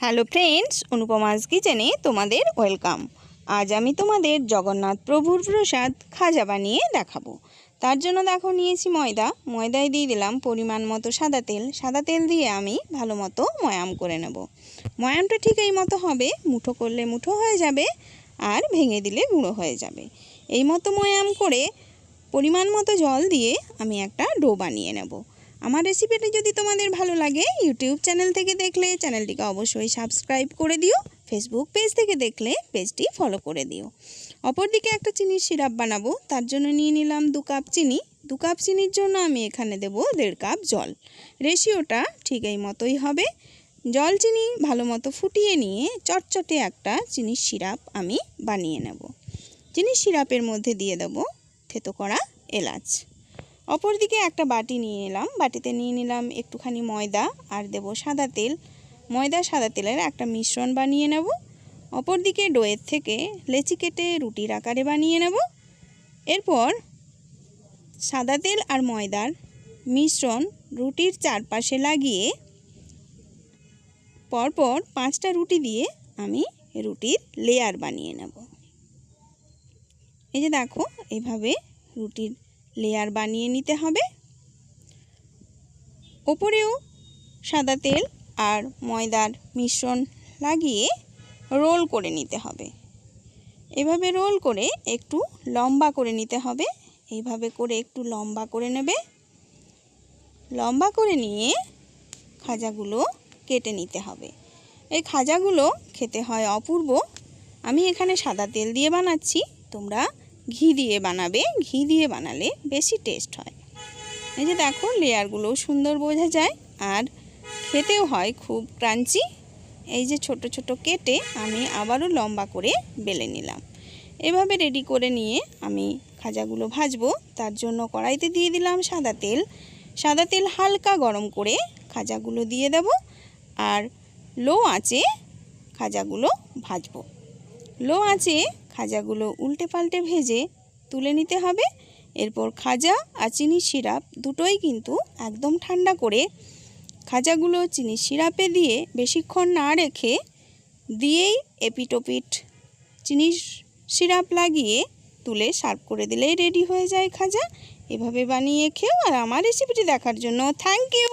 Hello friends, অনুপমাস কিচেনে তোমাদের welcome. আজ আমি তোমাদের জগন্নাথ প্রভুর প্রসাদ খাজা বানিয়ে দেখাবো। তার জন্য দেখো নিয়েছি ময়দায় দিয়ে দিলাম পরিমাণ মতো সাদা তেল দিয়ে আমি ভালো মতো ময়াম করে নেব। ময়ামটা ঠিক এই মতো হবে, মুঠো করলে মুঠো হয়ে যাবে আর ভেঙে দিলে গুঁড়ো হয়ে যাবে। এই মতো ময়াম করে পরিমাণ মতো জল দিয়ে আমি একটা ডো বানিয়ে নেব। আমার রেসিপিটি যদি তোমাদের ভালো লাগে, ইউটিউব চ্যানেল থেকে দেখলে চ্যানেলটিকে অবশ্যই সাবস্ক্রাইব করে দিও, ফেসবুক পেজ থেকে দেখলে পেজটি ফলো করে দিও। অপরদিকে একটা চিনির সিরাপ বানাবো, তার জন্য নিয়ে নিলাম 2 কাপ চিনি। 2 কাপ চিনির জন্য আমি এখানে দেব 1.5 কাপ জল। রেশিওটা ঠিক এই মতোই হবে। জল চিনি ভালো মতো ফুটিয়ে নিয়ে চটচটে একটা চিনির সিরাপ আমি বানিয়ে নেব। চিনির সিরাপের মধ্যে দিয়ে দেব থেতো করা এলাচ। অপরদিকে একটা বাটি নিয়ে নিলাম, বাটিতে নিয়ে নিলাম একটুখানি ময়দা আর দেব সাদা তেল। ময়দা সাদা তেলের একটা মিশ্রণ বানিয়ে নেব। অপরদিকে ডোয়ের থেকে লেচি কেটে রুটির আকারে বানিয়ে নেব। এরপর সাদা তেল আর ময়দার মিশ্রণ রুটির চারপাশে লাগিয়ে পরপর 5টা রুটি দিয়ে আমি রুটির লেয়ার বানিয়ে নেব। এই যে দেখো, এইভাবে রুটির লেয়ার বানিয়ে নিতে হবে। ওপরেও সাদা তেল আর ময়দার মিশ্রণ লাগিয়ে রোল করে নিতে হবে। এভাবে রোল করে একটু লম্বা করে নিতে হবে। এইভাবে করে একটু লম্বা করে নেবে। লম্বা করে নিয়ে খাজাগুলো কেটে নিতে হবে। এই খাজাগুলো খেতে হয় অপূর্ব। আমি এখানে সাদা তেল দিয়ে বানাচ্ছি, তোমরা ঘি দিয়ে বানাবে। ঘি দিয়ে বানালে বেশি টেস্ট হয়। এই যে দেখো, লেয়ারগুলো সুন্দর বোঝা যায় আর খেতেও হয় খুব ক্রাঞ্চি। এই যে ছোট ছোট কেটে আমি আবারও লম্বা করে বেলে নিলাম। এভাবে রেডি করে নিয়ে আমি খাজাগুলো ভাজবো। তার জন্য কড়াইতে দিয়ে দিলাম সাদা তেল। সাদা তেল হালকা গরম করে খাজাগুলো দিয়ে দেব আর লো আঁচে খাজাগুলো ভাজবো। লো আঁচে খাজাগুলো উল্টে পাল্টে ভেজে তুলে নিতে হবে। এরপর খাজা আর চিনির সিরাপ দুটোই কিন্তু একদম ঠান্ডা করে খাজাগুলো চিনির সিরাপে দিয়ে বেশিক্ষণ না রেখে দিয়েই এপিটোপিট চিনির সিরাপ লাগিয়ে তুলে সার্ভ করে দিলেই রেডি হয়ে যায় খাজা। এভাবে বানিয়ে খেও। আর আমার রেসিপিটি দেখার জন্য থ্যাংক ইউ।